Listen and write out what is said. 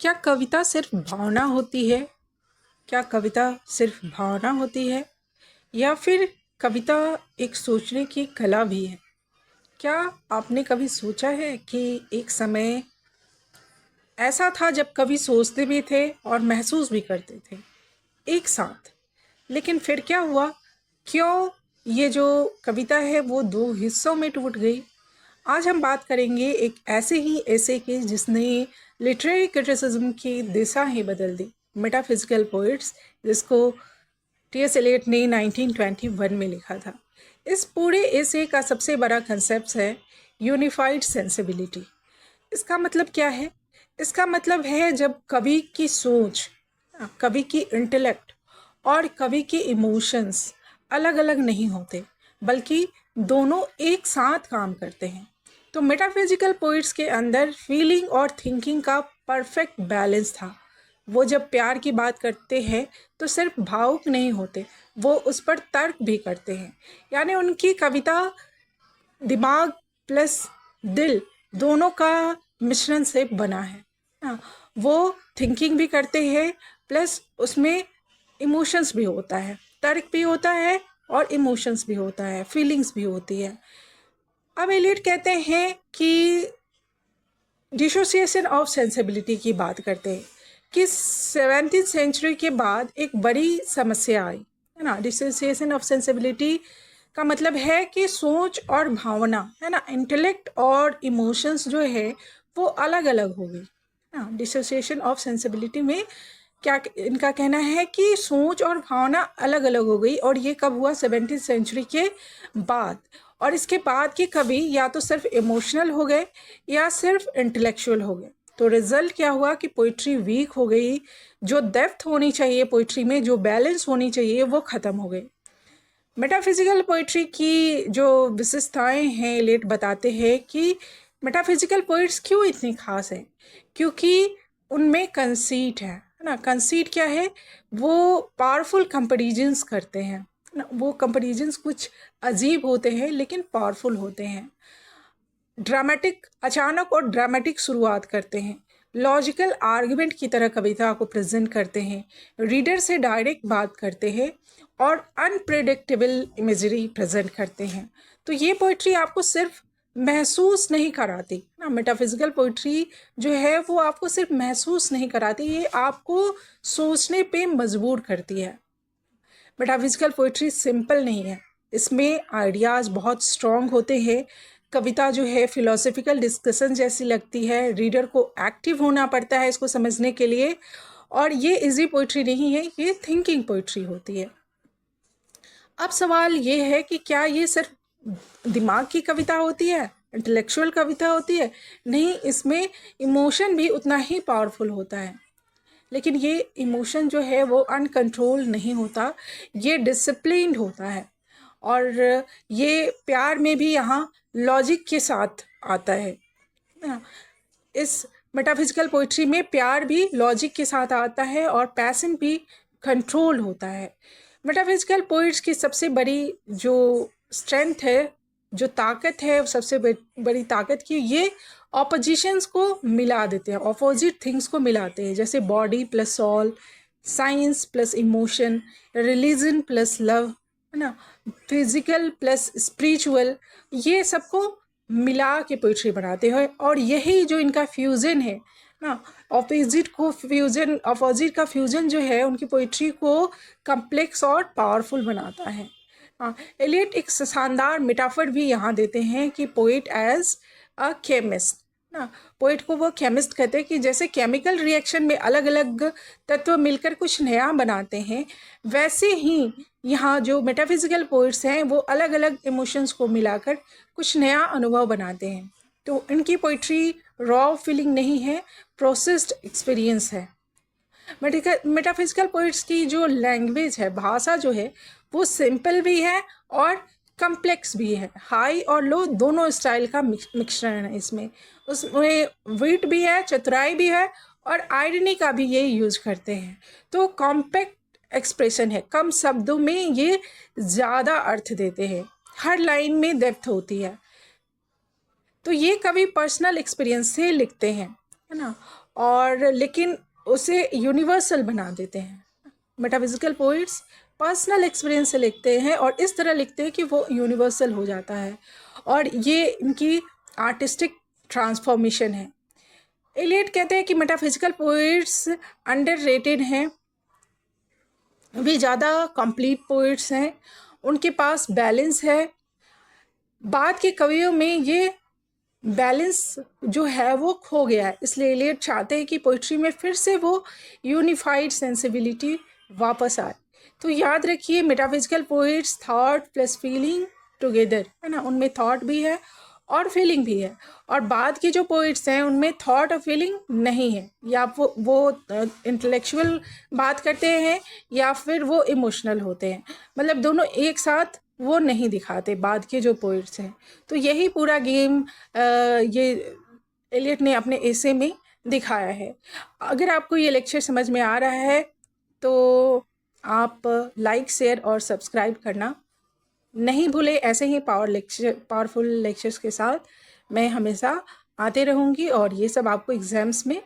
क्या कविता सिर्फ भावना होती है? क्या कविता सिर्फ भावना होती है या फिर कविता एक सोचने की कला भी है? क्या आपने कभी सोचा है कि एक समय ऐसा था जब कवि सोचते भी थे और महसूस भी करते थे एक साथ? लेकिन फिर क्या हुआ? क्यों ये जो कविता है वो दो हिस्सों में टूट गई? आज हम बात करेंगे एक ऐसे ही ऐसे की जिसने लिटरेरी क्रिटिसिज्म की दिशा ही बदल दी, मेटाफिजिकल पोइट्स, जिसको टी.एस. एलियट ने 1921 में लिखा था। इस पूरे ऐसे का सबसे बड़ा कंसेप्ट है यूनिफाइड सेंसिबिलिटी। इसका मतलब क्या है? इसका मतलब है जब कवि की सोच, कवि की इंटेलेक्ट और कवि के इमोशंस अलग अलग नहीं होते, बल्कि दोनों एक साथ काम करते हैं। तो मेटाफिजिकल पोइट्स के अंदर फीलिंग और थिंकिंग का परफेक्ट बैलेंस था। वो जब प्यार की बात करते हैं तो सिर्फ भावुक नहीं होते, वो उस पर तर्क भी करते हैं। यानी उनकी कविता दिमाग प्लस दिल दोनों का मिश्रण से बना है। हाँ, वो थिंकिंग भी करते हैं, प्लस उसमें इमोशंस भी होता है, तर्क भी होता है और इमोशंस भी होता है, फीलिंग्स भी होती है। अब एलियट कहते हैं कि डिसोसिएशन ऑफ सेंसिबिलिटी की बात करते हैं कि 17th सेंचुरी के बाद एक बड़ी समस्या आई, है ना। डिसोसिएशन ऑफ सेंसिबिलिटी का मतलब है कि सोच और भावना, है ना, इंटेलेक्ट और इमोशंस जो है वो अलग अलग हो गई। हाँ, डिसोसिएशन ऑफ सेंसिबिलिटी में क्या इनका कहना है कि सोच और भावना अलग अलग हो गई, और ये कब हुआ? 17th सेंचुरी के बाद। और इसके बाद के कवि या तो सिर्फ इमोशनल हो गए या सिर्फ इंटेलेक्चुअल हो गए। तो रिजल्ट क्या हुआ कि पोइट्री वीक हो गई, जो डेप्थ होनी चाहिए पोइट्री में, जो बैलेंस होनी चाहिए, वो ख़त्म हो गई। मेटाफिजिकल पोइट्री की जो विशेषताएं हैं, लेट बताते हैं कि मेटाफिजिकल पोइट्स क्यों इतनी खास हैं। क्योंकि उनमें कंसीट है ना। कंसीट क्या है? वो पावरफुल कंपैरिजंस करते हैं ना। वो कंपैरिजंस कुछ अजीब होते हैं लेकिन पावरफुल होते हैं। ड्रामेटिक, अचानक और ड्रामेटिक शुरुआत करते हैं। लॉजिकल आर्गुमेंट की तरह कविता को प्रेजेंट करते हैं। रीडर से डायरेक्ट बात करते हैं और अनप्रेडिक्टेबल इमेजरी प्रेजेंट करते हैं। तो ये पोइट्री आपको सिर्फ महसूस नहीं कराती ना। मेटाफिजिकल पोइट्री जो है वो आपको सिर्फ महसूस नहीं कराती, ये आपको सोचने पे मजबूर करती है। मेटाफिजिकल पोइट्री सिंपल नहीं है, इसमें आइडियाज़ बहुत स्ट्रॉन्ग होते हैं। कविता जो है फिलोसफिकल डिस्कशन जैसी लगती है, रीडर को एक्टिव होना पड़ता है इसको समझने के लिए। और ये इजी पोइट्री नहीं है, ये थिंकिंग पोइट्री होती है। अब सवाल ये है कि क्या ये सिर्फ दिमाग की कविता होती है, इंटेलेक्चुअल कविता होती है? नहीं, इसमें इमोशन भी उतना ही पावरफुल होता है। लेकिन ये इमोशन जो है वो अनकंट्रोल नहीं होता, ये डिसिप्लिन्ड होता है। और ये प्यार में भी यहाँ लॉजिक के साथ आता है ना। इस मेटाफिजिकल पोइट्री में प्यार भी लॉजिक के साथ आता है और पैशन भी कंट्रोल होता है। मेटाफिजिकल पोइट्स की सबसे बड़ी जो स्ट्रेंथ है, जो ताकत है, सबसे बड़ी ताकत की, ये ऑपोजिशंस को मिला देते हैं, ऑपोजिट थिंग्स को मिलाते हैं। जैसे body plus soul, science plus emotion, religion plus love, है ना, फिजिकल प्लस स्पिरिचुअल, ये सबको मिला के पोइट्री बनाते हैं। और यही जो इनका फ्यूज़न है ना, अपोजिट का फ्यूज़न जो है उनकी पोइट्री को कम्प्लेक्स और पावरफुल बनाता है। एलियट एक शानदार मेटाफर भी यहाँ देते हैं कि पोइट एज अ केमिस्ट ना। पोइट को वो केमिस्ट कहते हैं कि जैसे केमिकल रिएक्शन में अलग अलग तत्व मिलकर कुछ नया बनाते हैं, वैसे ही यहाँ जो मेटाफिजिकल पोइट्स हैं वो अलग अलग इमोशंस को मिलाकर कुछ नया अनुभव बनाते हैं। तो इनकी पोइट्री रॉ फीलिंग नहीं है, प्रोसेस्ड एक्सपीरियंस है। मेटाफिजिकल पोइट्स की जो लैंग्वेज है, भाषा जो है, वो सिंपल भी है और कम्प्लेक्स भी है। हाई और लो दोनों स्टाइल का मिश्रण है इसमें। उसमें विट भी है, चतुराई भी है और आयरनी का भी ये यूज करते हैं। तो कॉम्पैक्ट एक्सप्रेशन है, कम शब्दों में ये ज़्यादा अर्थ देते हैं, हर लाइन में डेप्थ होती है। तो ये कवि पर्सनल एक्सपीरियंस से लिखते हैं है ना, और लेकिन उसे यूनिवर्सल बना देते हैं। मेटाफिजिकल पोइट्स पर्सनल एक्सपीरियंस से लिखते हैं और इस तरह लिखते हैं कि वो यूनिवर्सल हो जाता है, और ये इनकी आर्टिस्टिक ट्रांसफॉर्मेशन है। एलियट कहते हैं कि मेटाफिजिकल पोइट्स अंडररेटेड हैं, वे ज़्यादा कंप्लीट पोइट्स हैं, उनके पास बैलेंस है। बाद के कवियों में ये बैलेंस जो है वो खो गया है, इसलिए एलियट चाहते हैं कि पोइट्री में फिर से वो यूनिफाइड सेंसिबिलिटी वापस आए। तो याद रखिए, metaphysical poets thought plus feeling together, है ना, उनमें थॉट भी है और फीलिंग भी है। और बाद के जो पोइट्स हैं उनमें थॉट और फीलिंग नहीं है, या वो इंटेलेक्चुअल बात करते हैं या फिर वो इमोशनल होते हैं, मतलब दोनों एक साथ वो नहीं दिखाते बाद के जो पोइट्स हैं। तो यही पूरा गेम ये एलियट ने अपने एसे में दिखाया है। अगर आपको ये लेक्चर समझ में आ रहा है तो आप लाइक, शेयर और सब्सक्राइब करना नहीं भूले। ऐसे ही पावरफुल लेक्चर्स के साथ मैं हमेशा आते रहूँगी और ये सब आपको एग्ज़ाम्स में